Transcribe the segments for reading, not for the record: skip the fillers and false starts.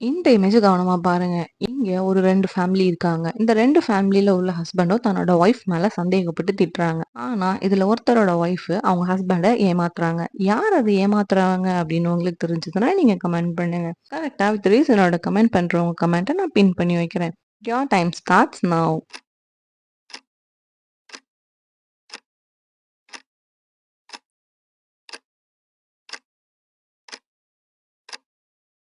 இந்த இமேஜ கவனமா பாருங்க. இங்க ஒரு 2 ஃபேமிலி இருக்காங்க. இந்த 2 ஃபேமிலில உள்ள ஹஸ்பண்டும் தன்னோட ஒய்ஃப் மேல சந்தேகப்பட்டு திட்டுறாங்க. ஆனா, இதுல ஒருத்தரோட ஒய்ஃப் அவங்க ஹஸ்பண்ட ஏமாத்துறாங்க. யார் அது ஏமாத்துறாங்க அப்படின்னு உங்களுக்கு தெரிஞ்சதுன்னா, நீங்க கமெண்ட் பண்ணுங்க. கரெக்ட்டா வித் ரீசனோட கமெண்ட் பண்றவங்க கமெண்ட்ட நான் பின் பண்ணி வைக்கிறேன். Your time starts now.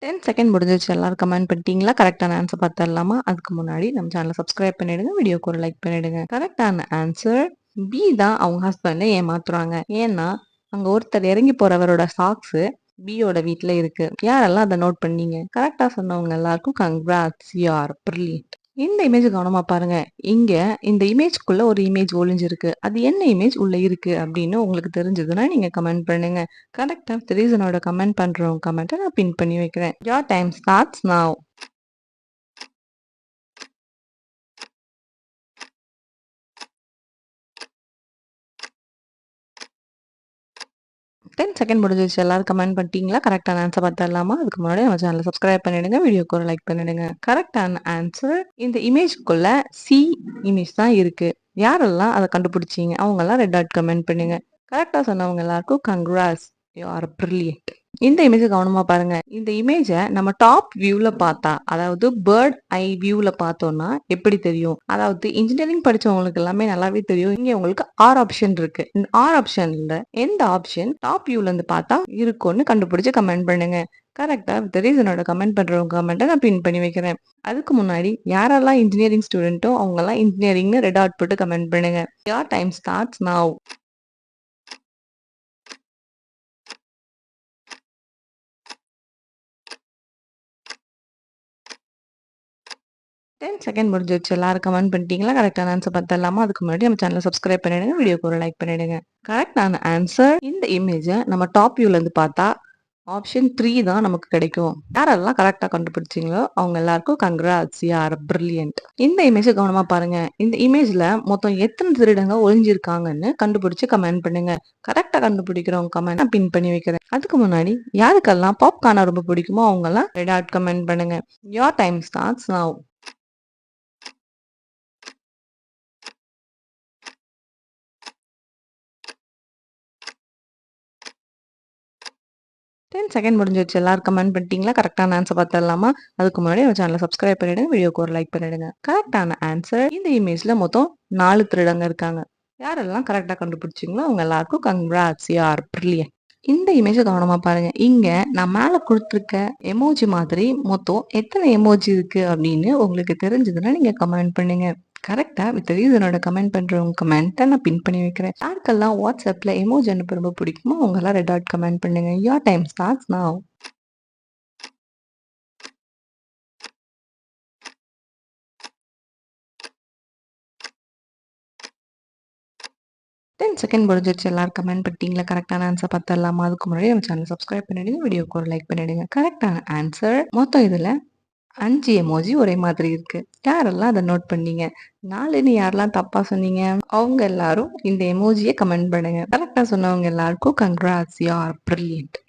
10 second முடிஞ்சிருச்சு. எல்லாரும் கமெண்ட் பண்ணிட்டீங்களா? கரெக்ட்டான ஆன்ஸர் பாத்துரலாமா? அதுக்கு முன்னாடி நம்ம சேனல சப்ஸ்கிரைப் பண்ணிடுங்க. வீடியோக்கு ஒரு லைக் பண்ணிடுங்க. கரெக்ட்டான ஆன்ஸர் பி தான் அவங்க ஹஸ்பண்ட ஏமாத்துறாங்க. ஏன்னா, அங்க ஒருத்தர் இறங்கி போறவரோட சாக்ஸு பியோட வீட்ல இருக்கு. யாரெல்லாம் அத நோட் பண்ணீங்க? கரெக்ட்டா சொன்னவங்க எல்லாருக்கும் கங்ராட்ஸ் யூ ஆர் பிரில்லியன்ட். இந்த இமேஜ் கவனமா பாருங்க. இங்க இந்த இமேஜ்க்குள்ள ஒரு இமேஜ் ஒளிஞ்சிருக்கு. அது என்ன இமேஜ் உள்ள இருக்கு அப்படின்னு உங்களுக்கு தெரிஞ்சதுன்னா நீங்க கமெண்ட் பண்ணுங்க. கரெக்ட்டா வித் ரீசனோட கமெண்ட் பண்றவங்க கமெண்ட்ட நான் பின் பண்ணி வைக்கிறேன். Your time starts now. 10 second முடிஞ்சிருச்சு. எல்லாரும் கமெண்ட் பண்ணிட்டீங்களா? கரெக்ட்டான ஆன்ஸர் பாத்துரலாமா? அதுக்கு முன்னாடி நம்ம சேனல சப்ஸ்கிரைப் பண்ணிடுங்க. வீடியோக்கு ஒரு லைக் பண்ணிடுங்க. கரெக்ட்டான ஆன்ஸர் இந்த இமேஜ்க்குள்ள சி இமேஜ் தான் இருக்கு. யாரெல்லாம் அத கண்டுபிடிச்சீங்க? அவங்கலாம் ரெட் டாட் கமெண்ட் பண்ணுங்க. கரெக்ட்டா சொன்னவங்க எல்லாருக்கும் கங்ராட்ஸ் யூ ஆர் பிரில்லியன்ட். இந்த இமேஜ கவனமா பாருங்க. இந்த இமேஜ நம்ம டாப் வியூல பார்த்தா, அதாவது பேர்ட் ஐ வியூல பார்த்தோம்னா எப்படி தெரியும்? அதாவது இன்ஜினியரிங் படிச்சவங்களுக்கு எல்லாமே நல்லாவே தெரியும். இங்க உங்களுக்கு 6 ஆப்ஷன் இருக்கு. இந்த 6 ஆப்ஷன்ல எந்த ஆப்ஷன் டாப் வியூல இருந்து பார்த்தா இருக்கும்னு கண்டுபிடிச்சு கமெண்ட் பண்ணுங்க. கரெக்ட்டா வித் ரீசனோட கமெண்ட் பண்றவங்க கமெண்ட்ட நான் பின் பண்ணி வைக்கிறேன். அதுக்கு முன்னாடி யாரெல்லாம் இன்ஜினியரிங் ஸ்டூடெண்ட்டோ அவங்கலாம் இன்ஜினியரிங்னு ரெட் டாட் போட்டு கமெண்ட் பண்ணுங்க. Your time starts now. 10 second முடிஞ்சிருச்சு. எல்லாரும் கமெண்ட் பண்ணிட்டீங்களா? கரெக்ட்டான ஆன்ஸர் பாத்துரலாமா? அதுக்கு முன்னாடி நம்ம சேனல சப்ஸ்கிரைப் பண்ணிடுங்க. வீடியோக்கு ஒரு லைக் பண்ணிடுங்க. கரெக்ட்டான ஆன்ஸர் இந்த இமேஜ நம்ம டாப் வியூல இருந்து பார்த்தா, ஆப்ஷன் 3 தான் நமக்கு கிடைக்கும். யாரெல்லாம் கரெக்ட்டா கண்டுபிடிச்சீங்களோ, அவங்க எல்லாருக்கும் கங்ராட்ஸ் யூ ஆர் பிரில்லியன்ட். இந்த இமேஜ கவனமா பாருங்க. இந்த இமேஜ்ல மொத்தம் எத்தன திருடங்க ஒளிஞ்சிருக்காங்கன்னு கண்டுபிடிச்சு கமெண்ட் பண்ணுங்க. கரெக்ட்டா கண்டுபிடிக்கிறவங்க கமெண்ட் நான் பின் பண்ணி வைக்கிறேன். அதுக்கு முன்னாடி யாருக்கெல்லாம் பாப்கார்ன ரொம்ப பிடிக்குமோ அவங்கலாம் ரெட் டாட் கமெண்ட் பண்ணுங்க. Your time starts now. 10 second முடிஞ்சிருச்சு. எல்லாரும் கமெண்ட் பண்ணிட்டீங்களா? கரெக்ட்டான ஆன்ஸர் பாத்துரலாமா? அதுக்கு முன்னாடி நம்ம சேனல சப்ஸ்கிரைப் பண்ணிடுங்க. வீடியோக்கு ஒரு லைக் பண்ணிடுங்க. கரெக்ட்டான ஆன்ஸர் இந்த இமேஜ்ல மொத்தம் 4 திருடங்க இருக்காங்க. யாரெல்லாம் கரெக்ட்டா கண்டுபிடிச்சீங்களோ அவங்க எல்லாருக்கும் கங்ராட்ஸ் யூ ஆர் பிரில்லியன்ட். இந்த இமேஜ கவனமா பாருங்க. இங்க நான் மேல குடுத்துருக்க எமோஜி மாதிரி மொத்தம் எத்தன எமோஜி இருக்கு அப்படின்னு உங்களுக்கு தெரிஞ்சதுன்னா நீங்க கமெண்ட் பண்ணுங்க. கரெக்ட்டா வித் ரீசனோட கமெண்ட் பண்றவங்க கமெண்ட்ட நான் பின் பண்ணி வைக்கிறேன். யாருக்கெல்லாம் வாட்ஸ்அப்ல எமோஜி அனுப்ப ரொம்ப பிடிக்குமோ அவங்கலாம் ரெட் டாட் கமெண்ட் பண்ணுங்க. Your time starts now. 10 second முடிஞ்சிருச்சு. எல்லாரும் கமெண்ட் பண்ணிட்டீங்களா? கரெக்ட்டான ஆன்ஸர் பாத்துரலாமா? அதுக்கு முன்னாடி நம்ம சேனல சப்ஸ்கிரைப் பண்ணிடுங்க. வீடியோக்கு ஒரு லைக் பண்ணிடுங்க. கரெக்ட்டான ஆன்ஸர் மொத்தம் இதுல 5 எமோஜி ஒரே மாதிரி இருக்கு. யாரெல்லாம் அத நோட் பண்ணீங்க? 4ன்னு யாரெல்லாம் தப்பா சொன்னீங்க? அவங்க எல்லாரும் இந்த எமோஜிய கமெண்ட் பண்ணுங்க. கரெக்ட்டா சொன்னவங்க எல்லாருக்கும் கங்ராட்ஸ் யூ ஆர் பிரில்லியன்ட்.